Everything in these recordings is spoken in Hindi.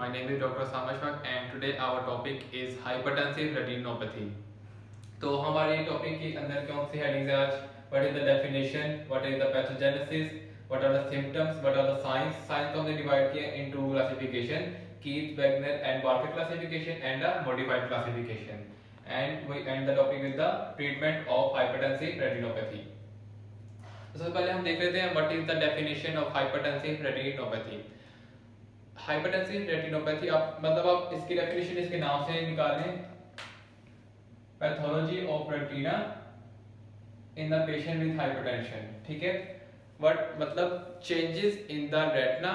My name is Dr. Samashwak and today our topic is hypertensive retinopathy. तो हमारे टॉपिक के अंदर कौन सी हेडिंग्स है आज? What is the definition, what is the pathogenesis, what are the symptoms, what are the signs. Signs को हमने डिवाइड किया into classification, Keith, Wagener and Barker classification and a modified classification. And we end the topic with the treatment of hypertensive retinopathy. तो सबसे पहले हम देख लेते हैं what is the definition of hypertensive retinopathy. Hypertensive retinopathy आप इसकी डेफिनेशन इसके नाम से निकाल लें, pathology of retina in the patient with hypertension. ठीक है, व्हाट मतलब changes in the retina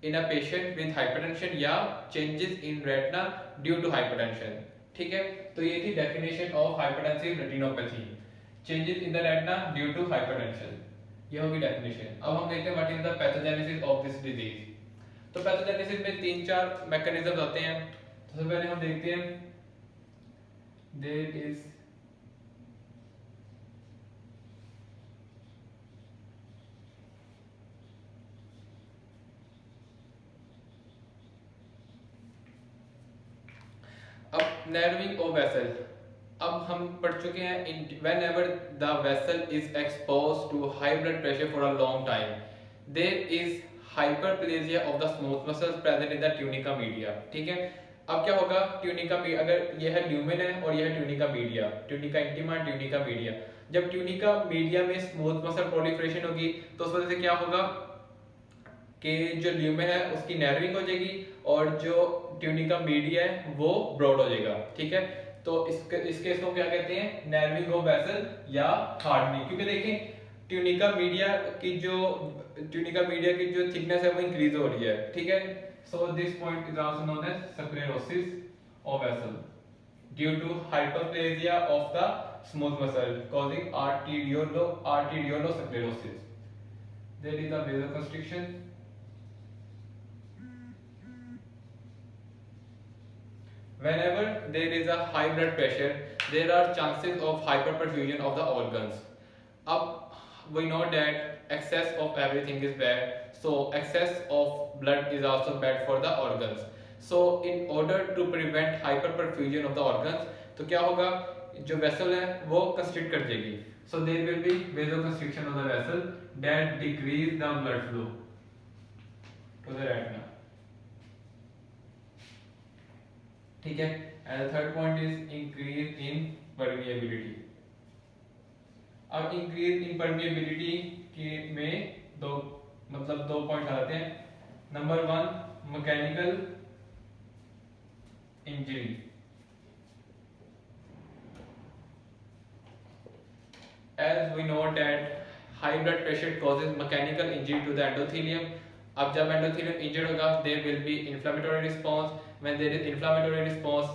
in a patient with hypertension या changes in retina due to hypertension. ठीक है, तो ये थी definition of hypertensive retinopathy, changes in the retina due to hypertension. ये होगी डेफिनेशन. अब हम देखते हैं what is the pathogenesis of this disease. तो पैथोजेनेसिस में 3-4 मैकेनिज्म आते हैं. तो सबसे पहले हम देखते हैं देयर इज अब नैरोइंग ऑफ वेसल. अब हम पढ़ चुके हैं whenever the vessel is exposed to high blood pressure for a long time there is hyperplasia of the smooth muscles present in the tunica media. ठीक है, अब क्या होगा, ट्यूनिका अगर यह है ल्यूमेन है और यह है tunica media, tunica intima, tunica media. जब ट्यूनिका मीडिया में स्मूथ मसल प्रोलिफरेशन होगी तो उस वजह से क्या होगा कि जो ल्यूमेन है उसकी नैरोइंग हो जाएगी और जो ट्यूनिका मीडिया है वो ब्रॉड हो जाएगा. ठीक है, तो इस केस को क्या कहते हैं, नैरोइंग ऑफ वेसल या हार्डनिंग. क्योंकि देखें ट्यूनिका मीडिया की जो थिकनेस है वो इंक्रीज हो रही है. ठीक है, so this point is also known as sclerosis of vessel due to hyperplasia of the smooth muscle causing arteriolosclerosis. There is a vasoconstriction. Whenever there is a high blood pressure, there are chances of hyperperfusion of the organs. Up we know that excess of everything is bad, so excess of blood is also bad for the organs. So in order to prevent hyperperfusion of the organs, तो क्या होगा, जो वेसल है वो कंस्ट्रिक्ट कर देगी. So there will be vasoconstriction of the vessel that decrease the blood flow to the retina. ठीक है, and the third point is increase in permeability. अब increase in permeability के में दो पॉइंट आते हैं. Number 1 mechanical injury. As we know that high blood pressure causes mechanical injury to the endothelium. अब जब endothelium injured होगा there will be inflammatory response. When there is inflammatory response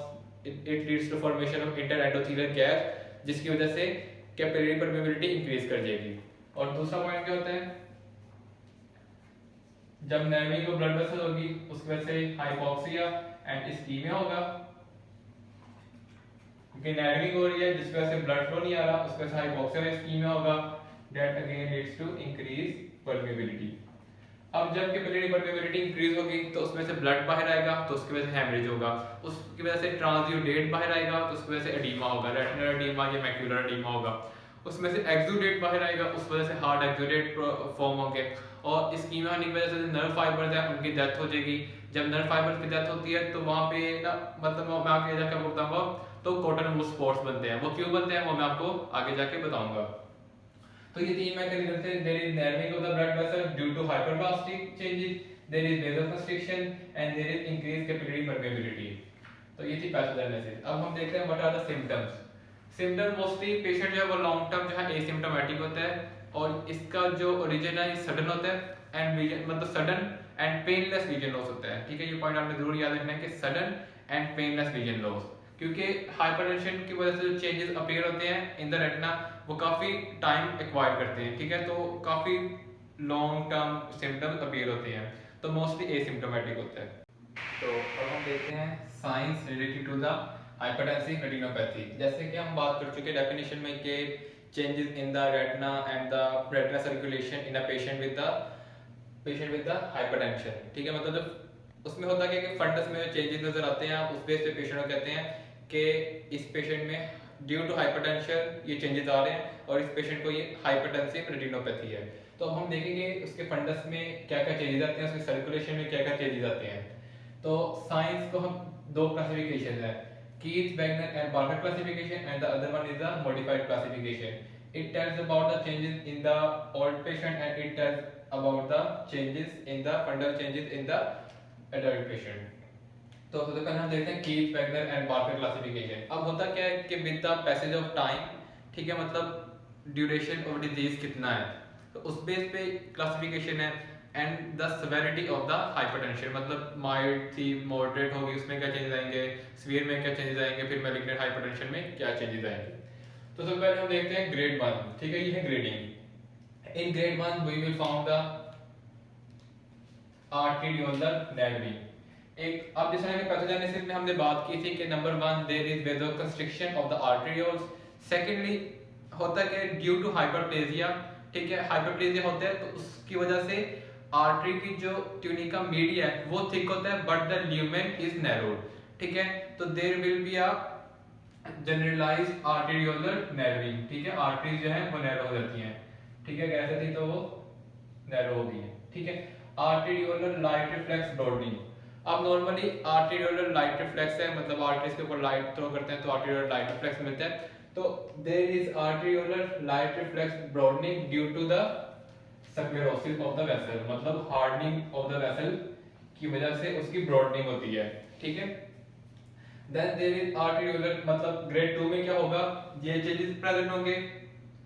it leads to formation of interendothelial gap, जिसकी वजह से कैपिलरी परमेबिलिटी इंक्रीज कर जाएगी. और दूसरा पॉइंट क्या होता है, जब नैरोइंग ऑफ ब्लड वेसल होगी उसकी वजह से हाइपोक्सिया एंड इस्कीमिया होगा, क्योंकि नैरोइंग हो रही है जिसकी वजह से ब्लड फ्लो नहीं आ रहा, उसकी वजह से हाइपोक्सिया और इस्कीमिया होगा. That again leads to increase permeability. अब जब कैपिलरी परमेबिलिटी इंक्रीज होगी तो उसमें से ब्लड बाहर आएगा तो उसकी वजह से हेमरेज होगा, उसकी वजह से ट्रांसयूडेट बाहर आएगा तो उसकी वजह से एडीमा होगा, रेटिनल एडीमा या मैक्यूलर एडीमा होगा. उसमें से एक्सुडेट बाहर आएगा, उस वजह से हार्ड एक्सुडेट फॉर्म होंगे. और इस्कीमिया होने की वजह से नर्व फाइबर्स हैं उनकी डेथ हो जाएगी. जब नर्व फाइबर्स की डेथ होती है तो वहाँ पे ना मैं आगे जाकर बताऊंगा, तो कॉटन वूल स्पॉट्स बनते हैं. वो क्यों बनते हैं वो मैं आपको आगे जाके बताऊंगा. तो ये 3 मैकेनिज्म थे. There is narrowing of the blood vessel due to hyperplastic changes, there is vasoconstriction and there is increase capillary permeability. तो ये थी पैथोजेनेसिस. अब हम देखते हैं what are the symptoms. Symptom mostly patient जो है वो लॉन्ग टर्म जो है एसिम्प्टोमेटिक होता है और इसका जो ओरिजिन है सडन होता है and vision sudden and painless vision loss होता है. ठीक है, ये पॉइंट आपने जरूर याद रखना है कि sudden and painless vision loss, क्योंकि हाइपरटेंशन की वजह से जो चेंजेस अपीयर होते हैं इन द रेटिना वो काफी टाइम एक्वायर करते हैं. ठीक है, तो काफी लॉन्ग टर्म सिम्टम्स अपीयर होते हैं, तो मोस्टली एसिम्प्टोमेटिक होता है. तो अब हम देखते हैं signs related to the hypertensive retinopathy. जैसे कि हम बात कर चुके डेफिनेशन में कि changes in the retina and the retina circulation in a patient with the hypertension. ठीक है, मतलब जब उसमें होता क्या कि फंडस में जो चेंजेस नजर आते हैं, उस बेस पे पेशेंट को कहते हैं कि इस पेशेंट में ड्यू टू हाइपरटेंशन ये चेंजेस आ रहे हैं और इस पेशेंट को ये हाइपरटेंसिव रेटिनोपैथी है। तो अब हम देखेंगे उसके फंडस में क्या क्या चेंजेस आते हैं, उसके सर्कुलेशन में क्या क्या चेंजेस आते हैं। तो साइंस को हम दो क्लासिफिकेशन है, Keith, Wagner and Barker classification, and the other one is the modified classification. It tells about the changes in the old patient and it tells about the changes in the fundal changes in the adult patient. तो सबसे पहले हम देखते हैं Keith, Wagner and Barker classification. अब होता क्या है कि with the passage of time, ठीक है, मतलब ड्यूरेशन ऑफ डिजीज कितना है, तो उस बेस पे क्लासिफिकेशन है। And the severity of the hypertension, मतलब माइल्ड थी, मॉडरेट होगी, उसमें क्या चेंजेस आएंगे, सीवियर में क्या चेंजेस आएंगे, फिर मैलिग्नेंट हाइपरटेंशन में क्या चेंजेस आएंगे। तो सबसे पहले हम देखते हैं ग्रेड 1, ठीक है, ये है grading. In grade 1 we will found the arteriolar narrowing. एक अब जैसे कि पैथोजेनेसिस में हमने बात की थी कि number 1 there is vasoconstriction of the arterioles. Secondly होता है कि ड्यू टू हाइपरप्लेजिया, ठीक है, हाइपरप्लेजिया होता है तो उसकी वजह से आर्टरी की जो ट्यूनिका मीडिया है वो थिक होता है but the lumen is narrowed, ठीक है। तो there will be a generalised arteriolar narrowing, ठीक है, आर्टरीज जो है वो नैरो हो जाती हैं, ठीक है, कैसे थी तो वो नैरो हो गई है, ठीक है। आर्टेरियोलर लाइट रिफ्लेक्स ब्रॉडनिंग। अब नॉर्मली आर्टेरियोलर लाइट रिफ्लेक्स है, मतलब आर्टरीज के ऊपर लाइट थ्रो करते हैं तो आर्टेरियोलर लाइट रिफ्लेक्स मिलता है। तो there is arteriolar light reflex broadening due to the sclerosis of the vessel, मतलब हार्डनिंग ऑफ द वेसल की वजह से उसकी ब्रॉडनिंग होती है, ठीक है। देन देयर इज आर्टेरियोलर, मतलब ग्रेड 2 में क्या होगा, ये चेंजेस प्रेजेंट होंगे,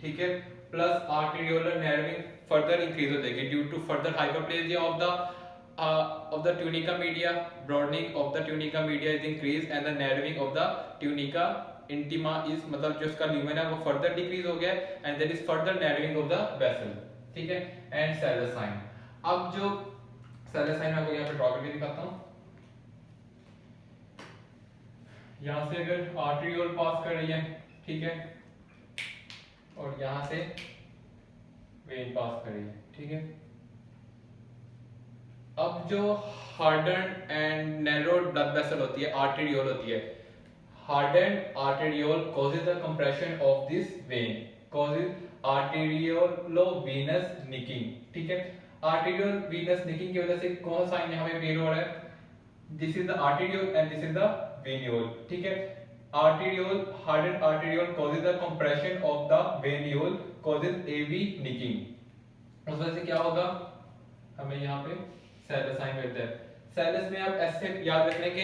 ठीक है, plus arteriolar narrowing further increase हो जाएगी due to further hyperplasia of the tunica media, broadening of the tunica media is increased and the narrowing of the tunica intima is, मतलब जो उसका ल्यूमेन है वो फर्दर डिक्रीज हो गया and there is further narrowing of the vessel, ठीक है। एंड सेलेसाइन, अब जो सेलेसाइन आपको यहाँ पे ड्रॉ करके दिखाता हूँ। यहाँ से अगर आर्टेरियोल पास कर रही है, ठीक है, और यहाँ से वेन पास कर रही है, ठीक है। अब जो harden and narrowed blood vessel होती है, आर्टेरियोल होती है, harden arteriole causes the compression of this vein, causes arteriovenous nicking, ठीक है। arteriovenous nicking की वजह से कौन सा साइन यहाँ पे appear हो रहा है, this is the arteriole and this is the veniole, ठीक है। arteriole, hardened arteriole causes the compression of the veniole, causes AV nicking। उस वजह से क्या होगा, हमें यहाँ पे सेलस साइन मिलता है। सेलस में आप एस से याद रखने के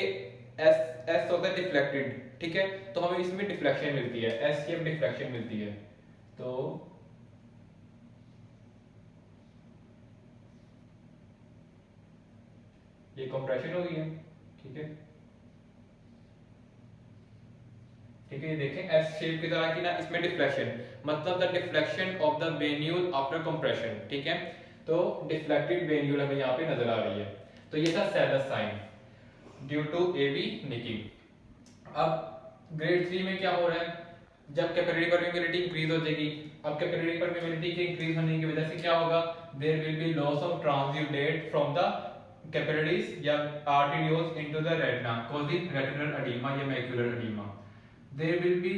एस होता है डिफ्लेक्टेड, ठीक है, तो हमें इसमें डिफ्लेक्शन मिलती है, एस की डिफ्लेक्शन मिलती है, तो ये कंप्रेशन हो गई है, ठीक है, ठीक है। ये देखें एस शेप की तरह की ना, इसमें डिफ्लेक्शन, मतलब the deflection of the venule after compression, ठीक है। तो डिफ्लेक्टेड वेन्यूल हमें यहाँ पे नजर आ रही है। तो ये था Salus sign due to AV nicking. अब ग्रेड 3 में क्या हो रहा है, जब कैपिलरी परमेबिलिटी इंक्रीज हो जाएगी। अब कैपिलरी परमेबिलिटी के इंक्रीज होने की वजह से क्या होगा, there will be loss of transudate from the capillaries या arterioles into the retina, causing retinal oedema या macular oedema. There will be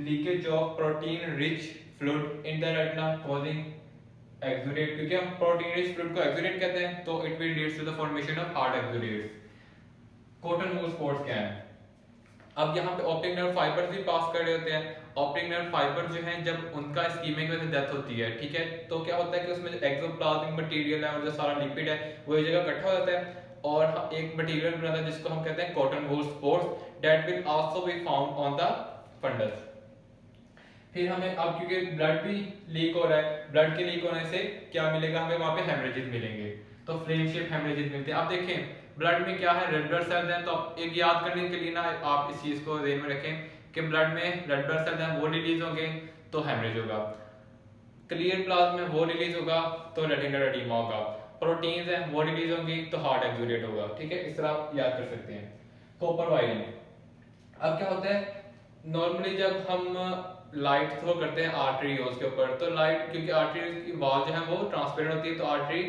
leakage of protein rich fluid in the retina, causing exudate, क्योंकि हम प्रोटीन रिच फ्लूइड को एक्सुडेट कहते हैं, तो it will leads to the formation of hard exudates. Cotton wool spots क्या है, अब यहाँ पे ऑप्टिक नर्व फाइबर्स भी पास कर रहे होते हैं। ऑप्टिक नर्व फाइबर जो हैं जब उनका इस्कीमिक वजह से डेथ होती है, ठीक है, तो क्या होता है कि उसमें जो एक्सोप्लाज्मिक मटेरियल है और जो सारा लिपिड है वो एक जगह इकट्ठा हो जाता है और एक मटेरियल बनाता है जिसको हम कहते हैं cotton wool spots, that will also be found on the fundus. फिर हमें अब क्योंकि ब्लड भी लीक हो रहा है, ब्लड के लीक होने से क्या मिलेगा, हमें वहां पे हेमरेजेस मिलेंगे, तो फ्लेम शेप हेमरेजेस मिलते हैं। अब देखें ब्लड में क्या है, रेड ब्लड सेल्स हैं, तो एक याद करने के लिए ना आप इस चीज को ध्यान में रखें कि ब्लड में रेड ब्लड सेल्स हैं वो रिलीज होंगे तो हेमरेज होगा, क्लियर प्लाज्मा में वो रिलीज होगा तो रेटिनल एडिमा होगा, प्रोटीन्स हैं वो रिलीज होंगी तो हार्ट एक्सुडेट होगा, ठीक है, इस तरह आप याद कर सकते हैं। कॉपर वायरिंग, अब क्या होता है नॉर्मली जब हम लाइट थ्रो करते हैं आर्टरीज के ऊपर, तो लाइट क्योंकि आर्टरी की वॉल जो है वो ट्रांसपेरेंट होती है, तो आर्टरी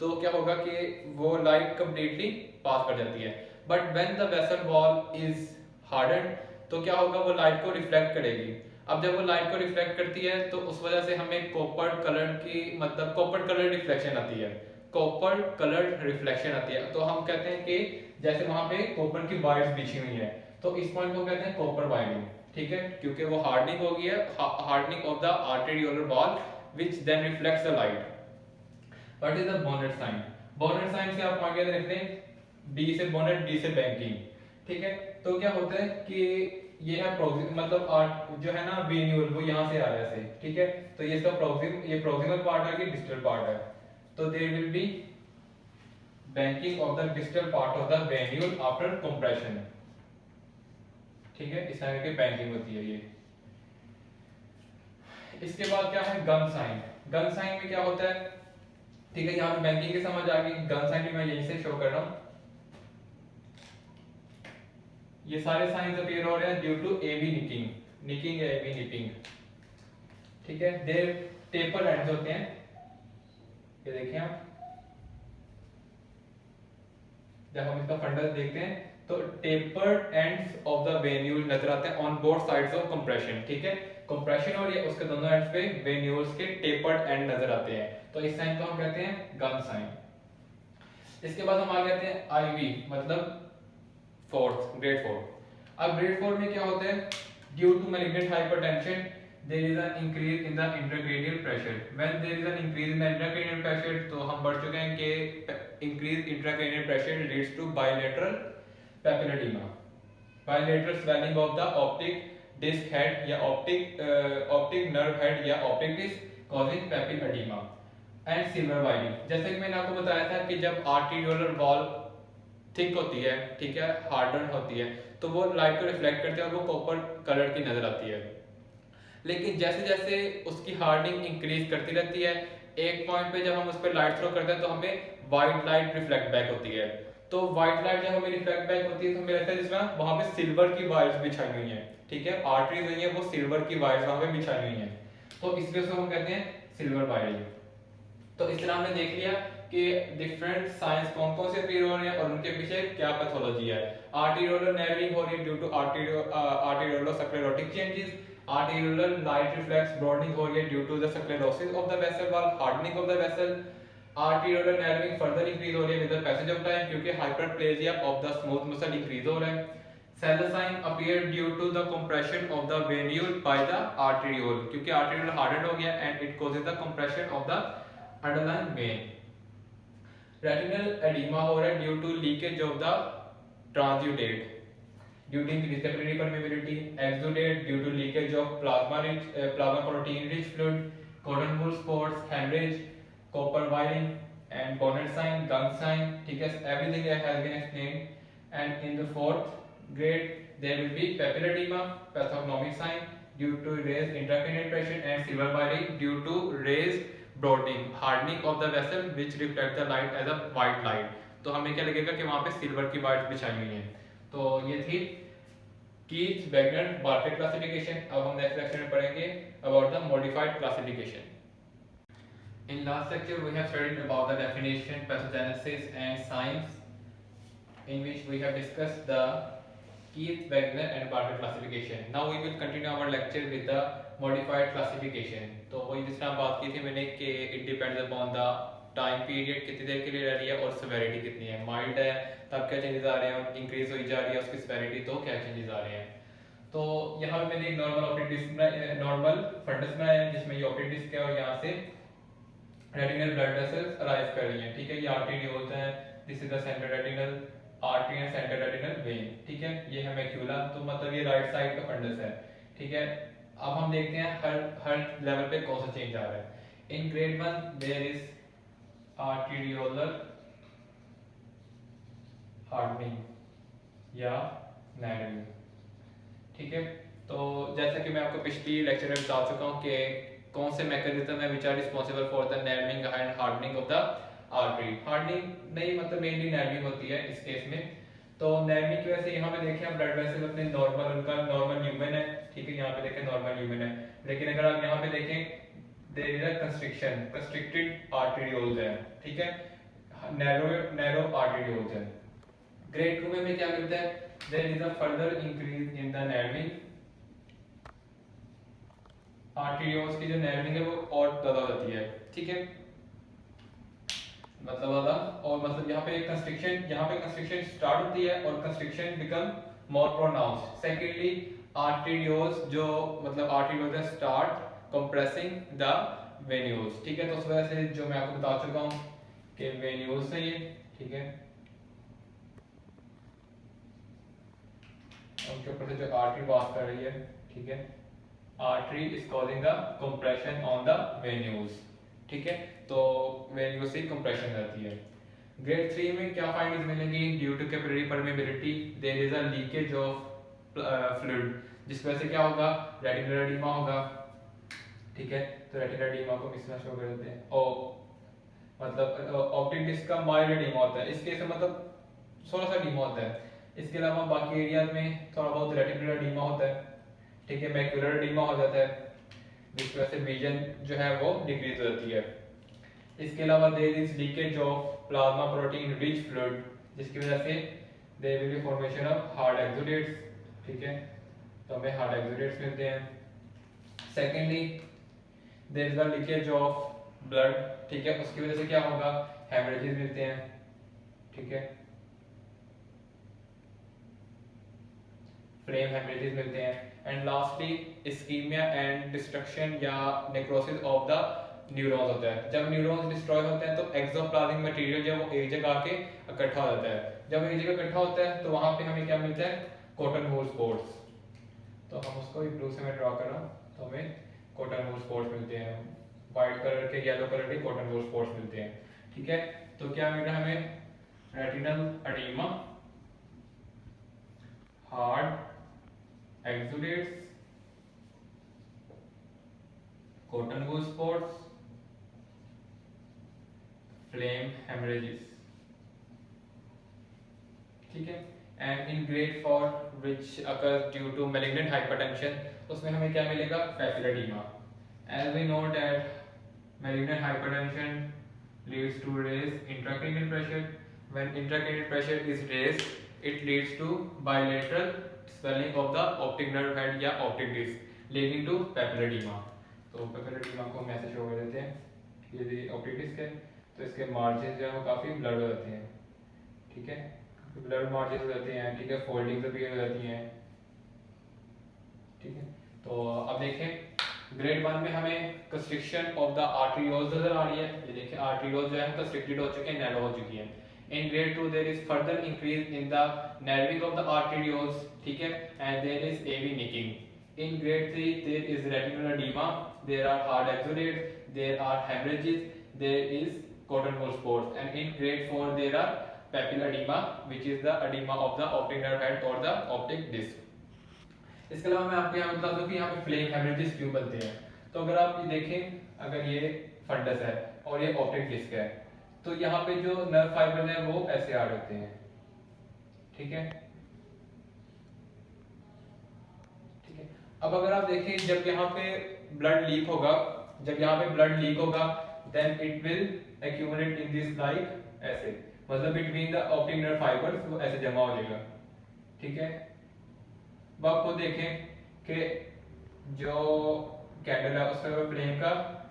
तो क्या होगा कि वो लाइट कंप्लीटली पास कर जाती है। But when the vessel wall is harden तो क्या होगा, वो लाइट को रिफ्लेक्ट करेगी। अब जब वो लाइट को रिफ्लेक्ट करती है तो उस वजह से हमें कॉपर कलर की मतलब कॉपर कलर रिफ्लेक्शन आती है, कॉपर कलर रिफ्लेक्शन आती है। तो हम कहते हैं कि जैसे वहां पे कॉपर की वायर्स बिछी हुई है तो इस पॉइंट को कहते हैं कॉपर वायरिंग, ठीक है, क्योंकि वो हार्डनिंग हो गई है, hardening of the arteriolar wall which then reflects the light. What is the bonnet sign? Bonnet sign से आप आगे देखते हैं, बी से बोनेट, डी से बैंकिंग, ठीक है। तो क्या होता है कि ये है मतलब आर्ट जो है ना वेन्यूल, वो यहाँ से आ रहा है, ठीक है। तो ये इसका प्रोक्सिमल पार्ट है कि डिस्टल पार्ट है, तो there will be banking of the distal part of the venule after compression, ठीक है, इस तरह की बैंकिंग होती है ये। इसके बाद क्या है गन साइन। गन साइन में क्या होता है, ठीक है, यहाँ पे बैंकिंग की समझ आ गई, गन साइन भी मैं यहीं से शो कर रहा हूँ। ये सारे साइंस अपीयर हो रहे हैं due to AV nicking, nicking या एवी निपिंग, ठीक है। देयर टेपर एंड्स होते हैं, ये देखिए आप, जब हम इसका फंडस देखते हैं तो tapered ends of the venule नजर आते हैं on both sides of compression, ठीक है। कंप्रेशन और ये उसके दोनों एंड्स पे वेन्यूल्स के टेपर्ड एंड नजर आते हैं, तो इस साइन को हम कहते हैं गन साइन। इसके बाद हम आगे आते हैं आईवी मतलब फोर्थ, ग्रेड 4। अब ग्रेड 4 में क्या होता है, due to malignant hypertension there is an increase in the intracranial pressure. When there is an increase in the intracranial pressure, तो हम बढ़ चुके हैं कि increase intracranial pressure leads to bilateral papilledema, bilateral swelling of the optic disc head या optic nerve head या optic disc causing papilledema and silver wiring। जैसे कि मैंने आपको बताया था कि जब arteriolar wall थिक होती है, ठीक है, हार्डन होती है, तो वो लाइट को रिफ्लेक्ट करती है और वो कॉपर कलर की नजर आती है। लेकिन जैसे जैसे उसकी हार्डनिंग इंक्रीज करती रहती है, एक पॉइंट पे जब हम उस पर लाइट थ्रो करते हैं तो हमें व्हाइट लाइट रिफ्लेक्ट बैक होती है। तो व्हाइट लाइट जब हमें रिफ्लेक्ट बैक होती है तो हमें लगता है जिसमें वहां पे सिल्वर की वायर्स बिछाई हुई हैं, ठीक है, आर्टरीज हुई है, वो सिल्वर की वायर्स वहां पे बिछाई हुई हैं, तो इसलिए उसको हम कहते हैं सिल्वर वायरिंग। तो इस तरह हमने देख लिया कि डिफरेंट साइंस कौन कौन से अपीयर हो रहे हैं और उनके पीछे क्या पैथोलॉजी है। आर्टेरियोलर नर्विंग हो रही है due to arteriolar sclerotic changes, arteriolar light reflex broadening हो रही है due to the sclerosis of the vessel wall, hardening of the vessel। arteriolar narrowing further increase हो रही है with the passage of time क्योंकि hyperplasia of the smooth muscle increase हो रहा है। cell sign appear due to the compression of the venule by the arteriole क्योंकि arteriole hardened हो गया and it causes the compression of the underlying vein। retinal edema हो रहा है due to leakage of the transudate due to increased capillary permeability, exudate due to leakage of plasma protein rich fluid, cotton wool spots, hemorrhage, copper wiring and bonnet sign, gun sign, ठीक है, everything has been explained। And in the fourth grade there will be papilledema, pathognomic sign due to raised intracranial pressure and silver wiring due to raised broadening, hardening of the vessel which reflect the light as a white light। तो हमें क्या लगेगा कि वहाँ पे सिल्वर की वाइट बिछाई हुई है। तो ये थी कीथ वैगनर बार्फेट क्लासिफिकेशन। अब हम नेक्स्ट लेक्चर में पढ़ेंगे about the modified classification. In last lecture we have studied about the definition, pathogenesis and science in which we have discussed the Keith, Wagner and Barber classification. Now we will continue our lecture with the modified classification। तो वही जिस तरह बात की थी मैंने कि it depends upon the time period कितनी देर के लिए रह रही है और सेवेरिटी कितनी है। माइल्ड है तब क्या चेंजेस आ रहे हैं और इंक्रीज हुई जा रही है उसकी सेवेरिटी तो क्या चेंजेस आ रहे हैं। तो यहाँ पे मैंने एक normal optic disc normal fundus बनाया है जिसमें ये ऑप्टिक डिस्क है और यहाँ से रेटिनल ब्लड वेसल्स अराइव कर रही हैं, ठीक है, ये आर्टेरियोल्स हैं, this is the central retinal artery and central retinal vein, ठीक है, ये है मैक्यूला, तो मतलब ये राइट साइड का फंडस है, ठीक है। अब हम देखते हैं हर लेवल पे कौन सा चेंज आ रहा है। In grade 1 there is arteriolar hardening या narrowing, ठीक है। तो जैसा कि मैं आपको पिछली लेक्चर में बता चुका हूँ कि कौन से मैकेनिज्म है which are responsible for the narrowing and hardening of the artery. Hardening नहीं मतलब मेनली नैरोइंग होती है इस केस में। तो नैरोइंग की वजह से यहाँ पे देखें आप ब्लड वेसल अपने नॉर्मल उनका नॉर्मल ह्यूमन है, ठीक है, यहाँ पे देखें नॉर्मल ह्यूमन है, लेकिन अगर आप यहाँ पे देखें there is a constriction, constricted arterioles है, ठीक है, नैरो आर्टेरियोल्स है। ग्रेड 2 में हमें क्या मिलता है, there is a further increase in the narrowing, arterioles की जो नैरोइंग है वो और ज्यादा हो जाती है, ठीक है, मतलब ज्यादा, और मतलब यहाँ पे कंस्ट्रिक्शन स्टार्ट होती है और constriction become more pronounced. Secondly arterioles जो मतलब arterioles start compressing the venules, ठीक है, तो उस वजह से जो मैं आपको बता चुका हूँ कि वेन्यूल्स है ये, ठीक है, उनके ऊपर से जो आर्टरी पास कर रही है, ठीक है, artery is causing the compression on the venules, ठीक है, तो वेन्यूल से कंप्रेशन रहती है। ग्रेड 3 में क्या फाइंडिंग्स मिलेंगी, due to capillary permeability there is a leakage of fluid, जिसकी वजह से क्या होगा, रेटिकुलर एडिमा होगा, ठीक है, तो रेटिकुलर एडिमा को मिसमैच हो देते हैं, और मतलब ऑप्टिक डिस्क का माइल्ड एडिमा होता है, इसके से मतलब थोड़ा सा एडिमा होता है, इसके अलावा बाकी एरियाज में थोड़ा बहुत रेटिकुलर एडिमा होता है, ठीक है, मैक्युलर एडिमा हो जाता है, जिसकी वजह से विजन जो है वो डिक्रीज हो जाती है। इसके अलावा there is leakage of plasma protein rich fluid, जिसकी वजह से there will be formation of hard exudates, ठीक है, तो हमें हार्ड एक्सुडेट्स मिलते हैं। Secondly there is a leakage of blood, ठीक है, उसकी वजह से क्या होगा, हेमरेजेस मिलते हैं, ठीक है, फ्लेम हेमरेजेस मिलते हैं। And lastly ischaemia and destruction या नेक्रोसिस ऑफ द न्यूरॉन्स होता है। जब न्यूरॉन्स डिस्ट्रॉय होते हैं तो एक्सोप्लाज्मिक मटेरियल जो वो एक जगह आके इकट्ठा हो जाता है, जब एक जगह इकट्ठा होता है तो वहां पे हमें क्या मिलता है, कॉटन वूल स्पॉट्स, तो हम उसको ब्लू से मैं ड्रॉ कर रहा हूँ, तो हमें कॉटन वूल स्पॉट्स मिलते हैं, व्हाइट कलर के येलो कलर के कॉटन वूल स्पॉट्स मिलते हैं, ठीक है, तो क्या मिल रहा है हमें, retinal oedema, hard exudates, cotton wool spots, flame haemorrhages, ठीक है। And in grade 4 which occurs due to malignant hypertension, उसमें हमें क्या मिलेगा, papillary oedema. As we know that malignant hypertension leads to raised intracranial pressure. When intracranial pressure is raised, it leads to bilateral swelling of the optic nerve head या optic disc, leading to papillary edema. तो papillary edema को हम ऐसे शो कर देते हैं, यदि optic disc है तो इसके मार्जिन जो है वो काफी ब्लड हो जाते हैं, ठीक है, ब्लड मार्जिन हो जाते हैं, ठीक है, फोल्डिंग्स अपीयर हो जाती हैं, ठीक है। तो अब देखें ग्रेड 1 में हमें कंस्ट्रिक्शन ऑफ द आर्टेरियोल्स नजर आ रही है, ये देखिए आर्टेरियोल्स जो है कंस्ट्रिक्टेड हो चुके हैं, नैरो हो चुकी हैं। In grade 2 there is further increase in the narrowing of the arterioles, ठीक है, and there is AV nicking. In grade 3 there is reticular oedema, there are hard exudates, there are haemorrhages, there is cotton wool spots, and in grade 4 there are papillary edema which is the edema of the optic nerve head or the optic disc. इसके अलावा मैं आपको यहाँ बता दूं कि यहाँ पे फ्लेम हेमरेजेस क्यों बनते हैं। तो अगर आप ये देखें, अगर ये फंडस है और ये ऑप्टिक डिस्क है, तो यहाँ पे जो नर्व फाइबर्स हैं वो ऐसे आड़ होते हैं, ठीक है, ठीक है। अब अगर आप देखें जब यहाँ पे ब्लड लीक होगा, जब यहाँ पे ब्लड लीक होगा then it will accumulate in this like ऐसे, मतलब between the optic nerve fibres वो ऐसे जमा हो जाएगा, ठीक है। अब आप खुद देखें कि जो कैंडल है उसमें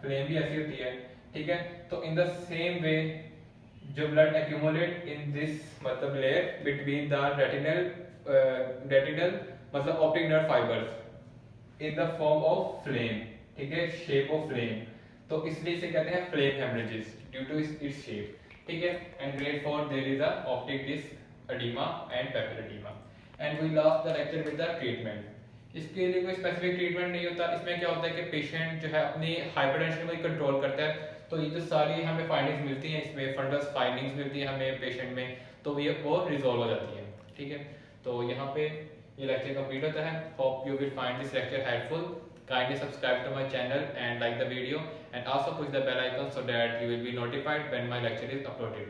फ्लेम भी ऐसी होती है, ठीक है, तो इन द सेम वे जो ब्लड एक्यूमुलेट इन दिस मतलब लेयर बिटवीन द रेटिनल मतलब optic nerve fibres in the form of flame, ठीक है, शेप ऑफ फ्लेम, तो इसलिए इसे कहते हैं flame haemorrhages due to its shape, ठीक है। And grade 4 there is a optic disc oedema and papillary oedema. And we last the lecture with the treatment. इसके लिए कोई स्पेसिफिक ट्रीटमेंट नहीं होता, इसमें क्या होता है कि पेशेंट जो है अपनी हाइपरटेंशन को कंट्रोल करता है, तो ये जो सारी हमें फाइंडिंग्स मिलती हैं, इसमें फंडस फाइंडिंग्स मिलती हैं हमें पेशेंट में, तो ये वो रिजॉल्व हो जाती है, ठीक है। तो यहाँ पे ये लेक्चर कंप्लीट होता है। Hope you will find this lecture helpful. Kindly subscribe to my channel and like the video, and also push the bell icon so that you will be notified when my lecture is uploaded.